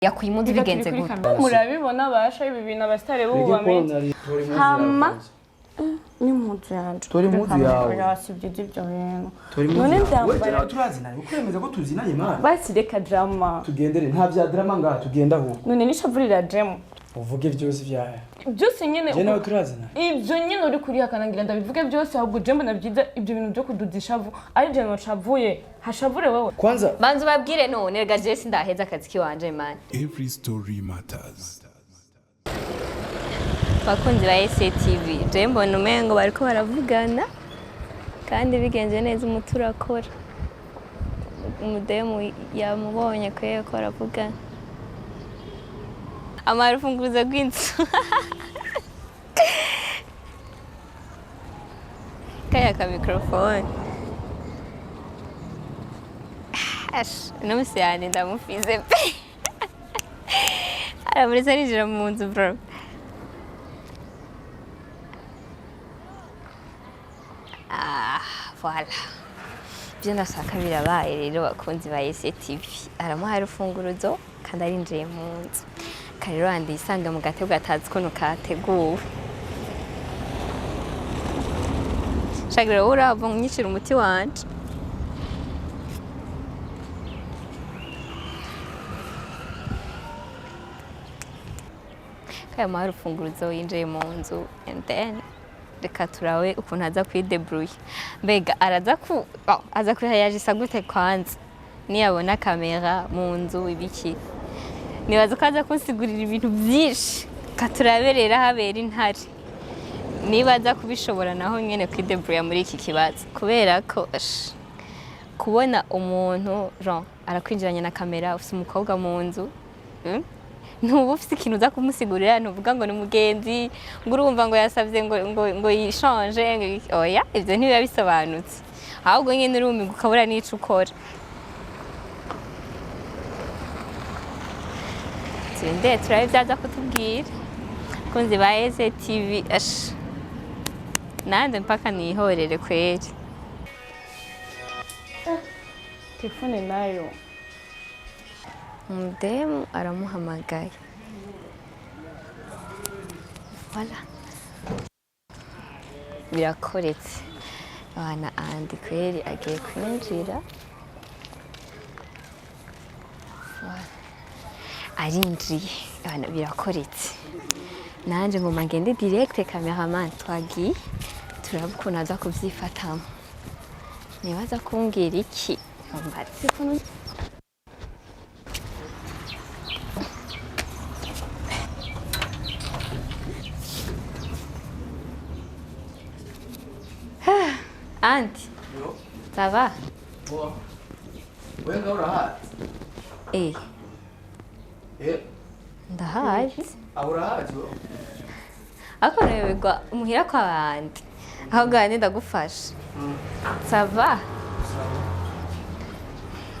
yakwimuzi bigenze gute murabibona basha ibi bintu abastare bubame hama ni muzi yanje tori muzi yawe yasibye ibyo bintu none ndambara turazina ukwemeza ko tuzinanye mana basi reka drama tugendere nta bya drama nga tugenda ho none nishavurira drama uvuge byose byaye byose nyene je nawe turazina ibyo nyene uri kuri hakanangira ndabivuge byose ahubwo je mbona byiza ibyo bintu byo kududishavu ari je no chavuye hashavure wewe kwanza banzu babwire none rega je sindaheza akazi kiwanje man Every story matters. bakunzi ba ASE TV je mbona umengo bariko baravugana kandi bigenze neza umuturakora umudemu yamubonye ko aravugana amarufunguruzo rw'inzu kaya ka microphone n'umusi yane ndamufize pe aramurisa ninjira mu nzu bro voilà byo ndashaka birabaye rero bakunzi ba ASE TV aramuha urufunguruzo kandi arinjiye mu nzu karero andi isanga mu gatego gatazi ko nukateguwe shagire urabo nyicira umuti wanje kaya mahari ufunguruzo yinjiye mu nzu and then reka turawe ukuntu aza kwidebrouiller mbega aza kurihayajisa gute kwanza niyabona kamera mu nzu ibiki nibaza ko aza kunsigurira ibintu byinshi katuraberera habera intare nibaza kubishobora naho nyene kwidebrouiller muri iki kibazo kubera ko kubona umuntu arakwinjiranye na kamera ufite umukobwa mu nzu ntuba ufite ikintu uza kumusigurira ntuvuga ngo ni mugenzi ngo urumva ngo yasavye ngo yishanje oya ivyo ntibiba bisobanutse ahubwo nyene urumiga ukabura n'ico ukora tinde turabe byaza kutubwira kunzi ba ASE TV nande mpaka nihorere kweri telefone nayo umudemu aramuhamagaye voilà birakoretse abana andi kweri agiye kwinjira arinjiye abana birakoretse nanje ngoma ngende direct cameraman twagiye turaba ukuntu aza kuvyifatamo nibaza kumbwira iki mbatse kuno Anti. Yo. Ça va? Boa. Wenga urahazi? Ndahazi. Urahazi? Ako nabigwa umuhira kwa bandi. Aho gane ndagufasha. Ça va?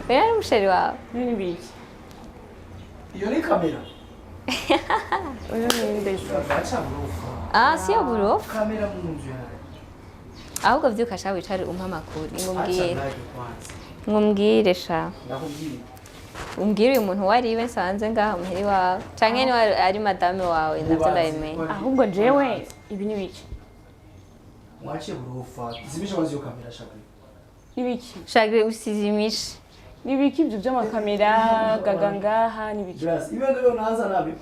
Oya musheri wawe. Nini biki? Iyo ni kamera. Oya ni ndesho. Bacha burofa. Siyo burofa. Kamera mu nzu yawe. Ahubwo vyukasha wicare umpa makuru ngumbwire sha umbwire uyu muntu wariwe nsanze ngaha muhiri wawe canke ni ari madame wawe navyo ndabimenye ahubwo jewe ibi ni biki mwaciye burofa zimisha wazi yo kamera shagire ibiki shagire usizimisha ni biki ibyo by'amakamera gagangaha ni biki Gracias ibende yo naza nabi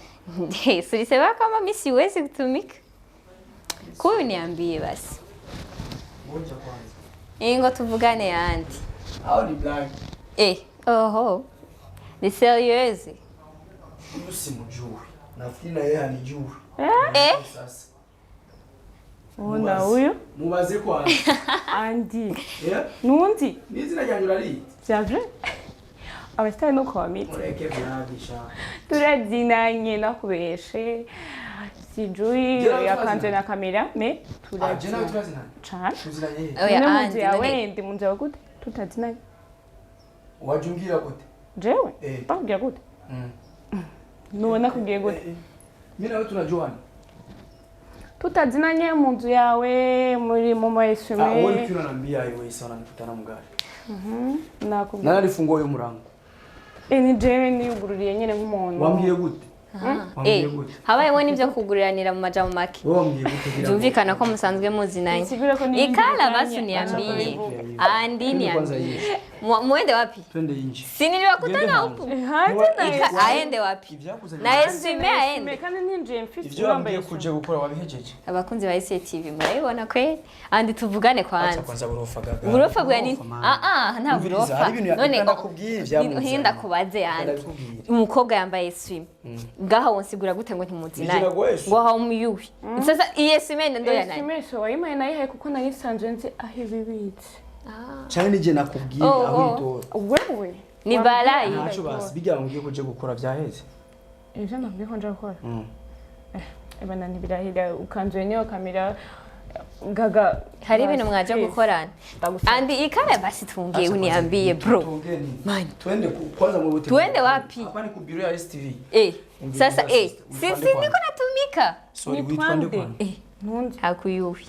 sulisema kama mimi siwezi kutumika kuyu niambie basi Moja kwanza. Ingo tuvugane yandi. Hao ni black. Oho. Ni serious. Usimujui. Nafikiri na yeye anijui. Sasa. Ona huyo? Mubaze kwanza. Andi. Nundi? Nizina ryanyurali. Savye? Abastari no kwamita. Mureke byagisha. Turadinanye nakubeshe. Sijui yakanze na kamera me turazina. Jena turazina. Cha. Tuzinanye. Oya andi yawe ndi munzi wa gute? Tutazina. Wajungira gute? Jewe? Bavugira gute? Nubona kugiye gute? Mimi nawe tunajuana. Tutazinanye mu nzu yawe muri mu maesime. Wewe ukiwa unaniambia hiyo sana nikutana mgari. Nakubwira. Nani alifungua hiyo mlango? ni jewe niyugururiye nyene nk'umuntu wambwiye gute habayeho n'ibyo kuguriranira mu majambo make byumvikana ko musanzwe muzinanye ikala basi niambie andi niambie muende wapi si niliwakutana huku aende wapi na esime aende kandi ninjiye mfite ivyo wambwiye kuje gukora wabihejeje abakunzi ba ASE TV murabibona kweli andi tuvugane kwanza burofa bwa nini nta burofa none hinda kubaze andi umukobwa yambaye swim ngaha wonsigura gute ngo ntimuzinaye ngo ha umuyuhi sasa esime ndo yana esime so wayimaye nayihaye kuko narisanzwe nzi aho ibibitse cyane nije nakubwiye aho itora wewe ni balayi ntaco basi bigira ngo kuje gukora byaheze ivyo ndabwiye ko nje gukora ebana ntibirahira ukanzuye niyo kamera gaga hari ibintu mwaje gukorana andi ikale basi tuongee uniambie bro man twende kwanza mu butike twende wapi hapa ni ku biro ya STV sasa sisi niko natumika sorry witwande kwa ntundi hakuyuhi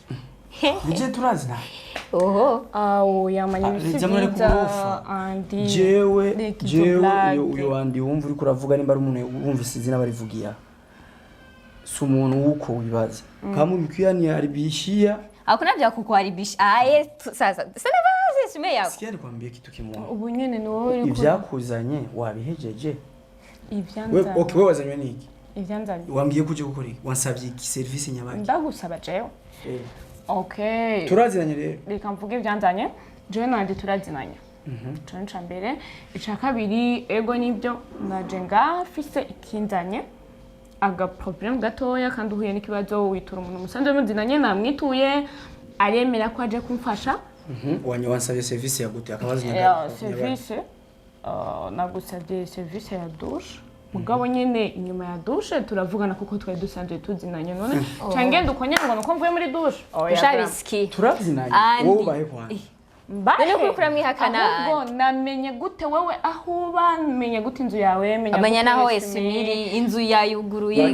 nije turazi na awo yamanye bisibiza andi jewe uyo andi wumva uri kuravuga nimba ari umuntu wumvise izina barivugiya si umuntu wuko wibaza kama ubikiyani aribishia hakuna vya kukuharibisha sasa sana bazi sime yako sikia nikwambie kitu kimoja ubu nyene ni wowe uri ivyakuzanye wabihejeje ivyanzanye wewe wazanywe niki ivyanzanye wambwiye kuje gukora iki wansabye iki service nyabaki ndagusaba jewe okay turazinanye rero reka mvuge ivyanzanye jewe nandi turazinanye canca mbere ica kabiri ego nibyo naje ngafise ikinzanye aga problem gatoya kandi uhuye n'ikibazo witura umuntu musanze muzinanye namwituye aremera ko aje kumfasha wansabye service ya gute akabazanya service nagusabye service ya douche mugabo nyene inyuma ya douche turavugana kuko twari dusanzwe tuzinanye none cyangenda ukonyanga nuko mvuye muri douche ushabiski turazinanye wowe bahe kwanza Bene kukura mwihakana ahubwo namenye gute wewe aho bamenye gute inzu yawe amenya naho esimiri inzu yayuguruye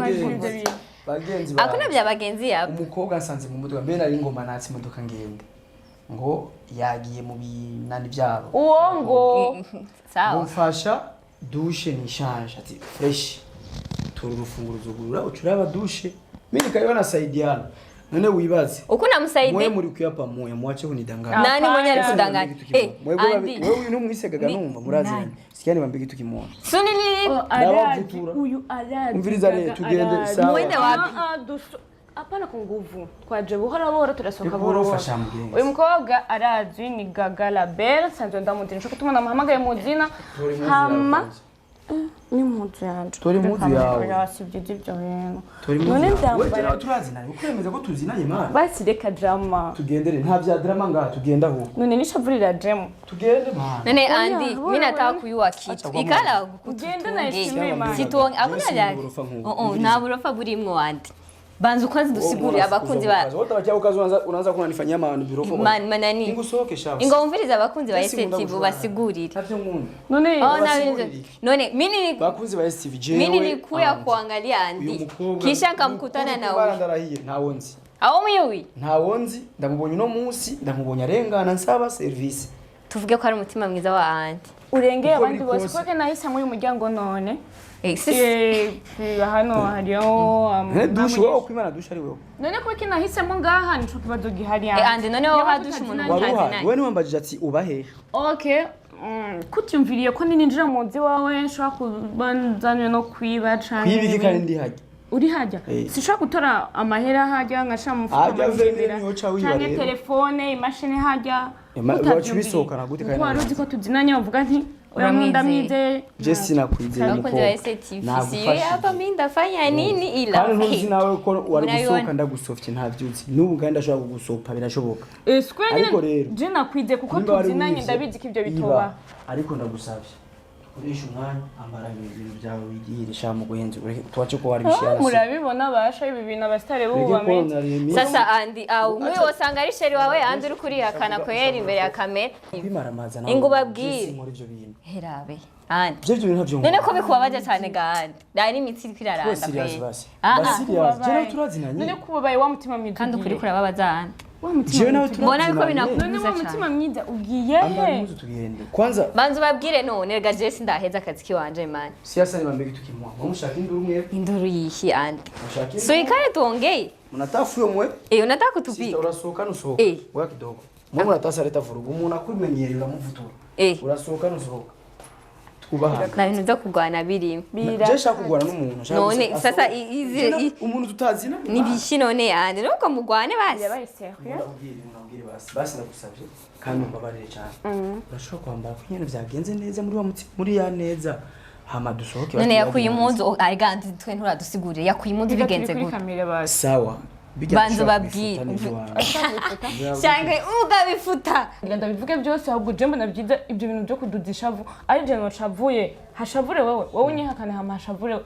bagenzi ba akuna bya bagenzi yabo umukobwa nsanze mu muduga mbere ari ngoma natsi muduka ngende ngo yagiye mu binani byabo uwo ngo sawa mufasha douche ni change ati fresh turu rufunguro zugurura ucuraba douche mimi kaiona saidiana none wibaze uko namusaidie mwe muri kuyapa moya mwache kunidanganya nani mwenye alikudanganya wewe uyu numwisegaga numva muraziranye sikiani bambe kitu kimoja suni ni ndabavutura uyu arazi umviriza rero tugende sawa mwende wapi apana ku nguvu twaje buhora buhora turasoka buhora ufasha mugenzi uyu mukobwa arazwi ni Gaga la Belle sanzwe ndamutini cyo gutuma namuhamagaye mu zina hama ni muzu yanje tori muzu yawe yasibye ibyo bintu tori muzu none ndambara turazina ukwemeza ko tuzinanye mana basi reka drama tugendere nta bya drama ngaha tugenda ho none nishavurira jemu tugende mana none andi mimi nataka kuyua kitu ikala kugenda na ishime mana sitonge akuna byake nta burofa burimwo andi banza ukoze dusigurira abakunzi ba wote bajya unaanza kunanifanyia maana birofo manani ngusoke shabu ingo umviriza abakunzi ba ASE TV basigurire navyo nkunda none mimi bakunzi ba ASE TV mimi nilikuya kuangalia andi kisha nkamkutana na wewe ndarahiye ntawonzi aho muyowi ntawonzi ndamubonye no munsi ndamubonye arengana nsaba service tuvuge ko ari umutima mwiza wa andi urengeye abandi bose kweke nahise muri umuryango none hano hariho dushe wowe kwimana dushe ari wowe none kweke nahisemo ngaha nico kibazo gihari andi none wowe hadushe umuntu ntazinanye wewe niwambajije ati ubahe okay kutyumviriye ko ninjira mu nzi wawe nshobora kubanzanye no kwiba canke kwibiki kandi ndi hajya uri hajya sishobora gutora amahera hajya ngashira mu mufuka canke telefone imashini hajya utabyumviriye gute kandi wari uzi ko tuzinanye uvuga nti uramwinda mwize Jesse nakwizeye muko nagufasha hapa mimi ndafanya nini ila kandi ntuzi nawe ko wari gusohoka ndagusofye ntavyuzi n'ubu kandi ashobora kugusopa birashoboka ariko rero je nakwize kuko tuzinanye ndabizi ko ibyo bitoba ariko ndagusavye urisha umwanya ambara ibintu byawe wigiye sha mu guhenze twache ko wari bishara murabibona basha ibi bintu abastare bo bamenye sasa andi au mwe wasanga ari sheri wawe andi uri kuri hakana ko yeri imbere ya kamera bimaramaza nawe ingo babwire muri ibyo bintu herabe andi byo bintu ntavyo none ko bikubabaje cyane gandi dari imitsi kwiraranda pe basirias je turazinanye none kubabaye wa mutima mwiza kandi ukuri kurababaza andi jewe nawe mbona biko none binakubuza wa mutima cyane mwiza ugiye ambara he impuzu tugende kwanza banzu babwire none rega je sindaheza akazi kiwanje man siasa ni bambege tukimwa mushaka induru mwe induru yihi andi mushaka so ikare tuongee mnatafuyo mwe unataka kutupika urasohoka nusohoka wewe kidogo mwe mnatasa leta vurugu umuntu akumenyerera uramuvutura urasohoka nusohoka twubaha na bintu byo kugwana biri je shaka kugwana n'umuntu none sasa umuntu tutazina nibishi none yandi nuko mugwane basi yabaye serieux basi ndagusabye kandi umbabarire cyane urashobora kwambara ko ibintu byagenze neza muri ya neza hama dusohoke none yakuye impunzu arigandi twe nturadusigurire yakuye impunzu bigenze gute sawa banzu babwire cyangwa ugabifuta ngenda bivuge byose ahubwo je mbona byiza ibyo bintu byo kududisha vu ari je no shavuye hashavure wowe nyihakane hama hashavure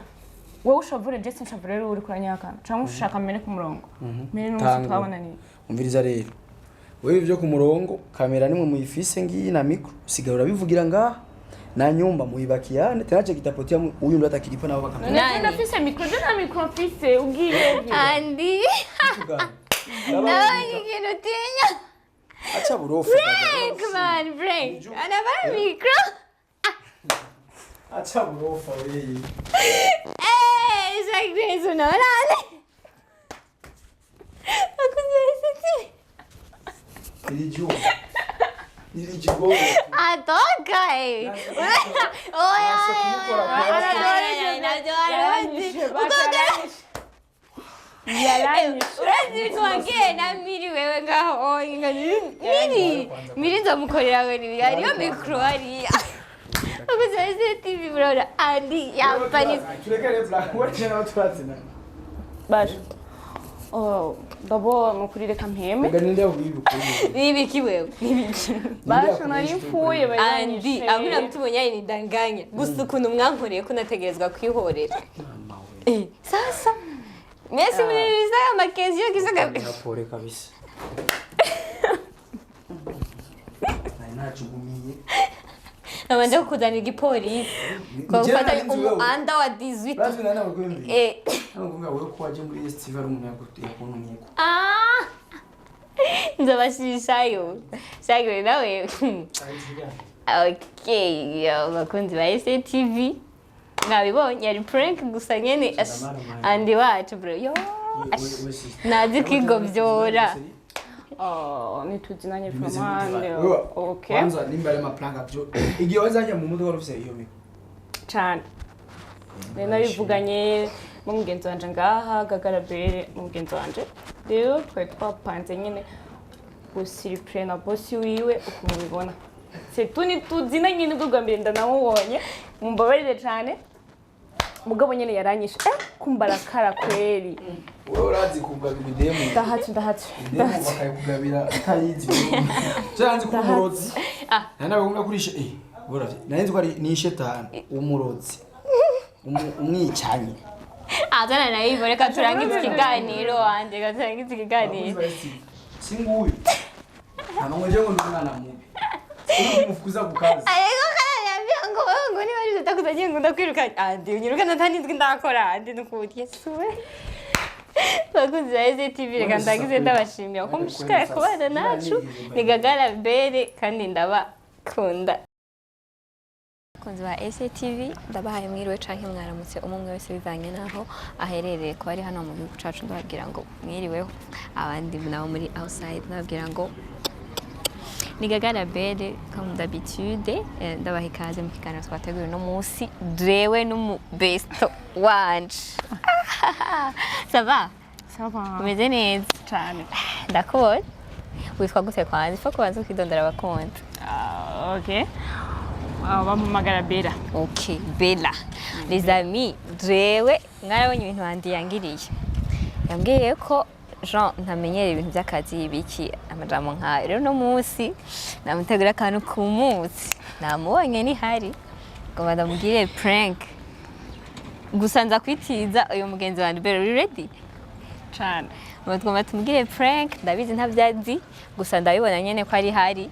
wowe ushavure je sinshavure rero uri kuranyakana cyangwa ushaka mene ku murongo mene n'umuntu twabona ni umviriza rero wewe byo ku murongo kamera nimwe muyifise ngiyi na micro sigaura bivugira ngaha na nyumba muibakiane tenache kitapotea huyu ndo atakilipa nao bakamera nani nafise micro je na micro fise ugiye andi nawe kintu tinya acha burofu break man break ana micro acha burofu wewe exactly so no Nilijua. Atoka Uratuangie na miri wewe ngaho miri nzamukorera we ariyo mikro hariya Ukuzaze TV brother andi yampani turekere black watch na twazina baje Dabo mukurire kampeme. Ganinde ubibuka. Nibiki wewe? Nibiki. Basho nari mfuye andi abura mtubonyaye nidanganya. Gusa ukuntu mwankoreye ko nategerezwa kwihorera. Sasa Messi mniliza makezi yo kisaga. Pole kabisa. Nainachugumiye. Nabanje kukuzana igipolisi. Kwa gufata umuanda wa 18. Lazima nana bakwembi. Nabunga wewe ko waje muri STV ari umuntu yakuntumye ko. Nzabashishayo. Shagwe nawe. Okay, yo bakunzi ba ASE TV. Ngabibonye ari prank gusa nyene andi wacu bro. Yo. Nazi kigovyora. Nituzinanye famande. Okay. Kwanza nimba le maplanga byo. Igihe wazanye mu muduga rufise iyo miko. Cyane. Nena bivuganye mu mugenzi wanje ngaha gagarabere mu mugenzi wanje. Rero twe twapanze nyene gusiripre na boss wiwe ukumubibona. Se tuni tuzinanye nibwo bwa mbere ndanawubonye. Mumbabarire cyane. Mugabo nyene yaranyishe kumbarakara kweli. Wewe urazi kuvuga ibidemu. Ndahatse. Idemu bakayikugabira utayizi. Cyanze kumurozi. Nana bagomba kurisha Boravye. Nayenze ko ari ni shetani umurozi. Umwicanye. Azana nayo iboreka turangiza ikiganiro wanje gaturangiza ikiganiro. Singuye. Namwe je ngo ndumwana mubi. Umufukuza kukazi. Ayego kana ngo ni bari tutakuzanye ngo ndakwiruka andi unyirukana ntanizwe ndakora andi nukuti Yesuwe. Bakunzi ba ASE TV reka ndagize ndabashimira ko mushikara kubana nacu nigagara bere kandi ndabakunda. Bakunzi ba ASE TV ndabahaye mwiriwe canke mwaramutse umwe wese bivanye naho aherereye ko ari hano mu gihugu cacu ndababwira ngo mwiriweho abandi nabo muri outside ndababwira ngo Nigagara bere comme d'habitude ndabaha ikaze mu kiganiro twateguye no munsi drewe n'umubesto wanje. Ça va? Ça va. Umeze neza Cyane. D'accord. Witwa gute kwanza? Faut kubanza kwidondera abakonta. Okay. Bampamagara Bella. Okay, Bella. Les amis, drewe mwarabonye ibintu bandi yangiriye. Yambwiye ko Jean ntamenyere ibintu by'akazi biki amajambo nka rero no munsi namutegura akantu ku munsi namubonye ni hari ngo ndamugire prank gusa nza kwitiza uyu mugenzi wanje Bella ready Cyane. Twagomba tumugire prank ndabizi ntabyazi gusa ndabibona nyene ko ari hari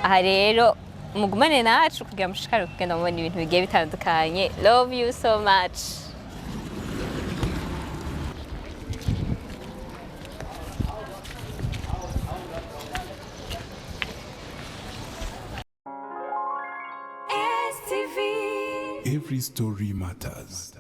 aha rero mugumane nacu kugira mushikare kugenda mubona ibintu bigiye bitandukanye. Love you so much. Every story matters.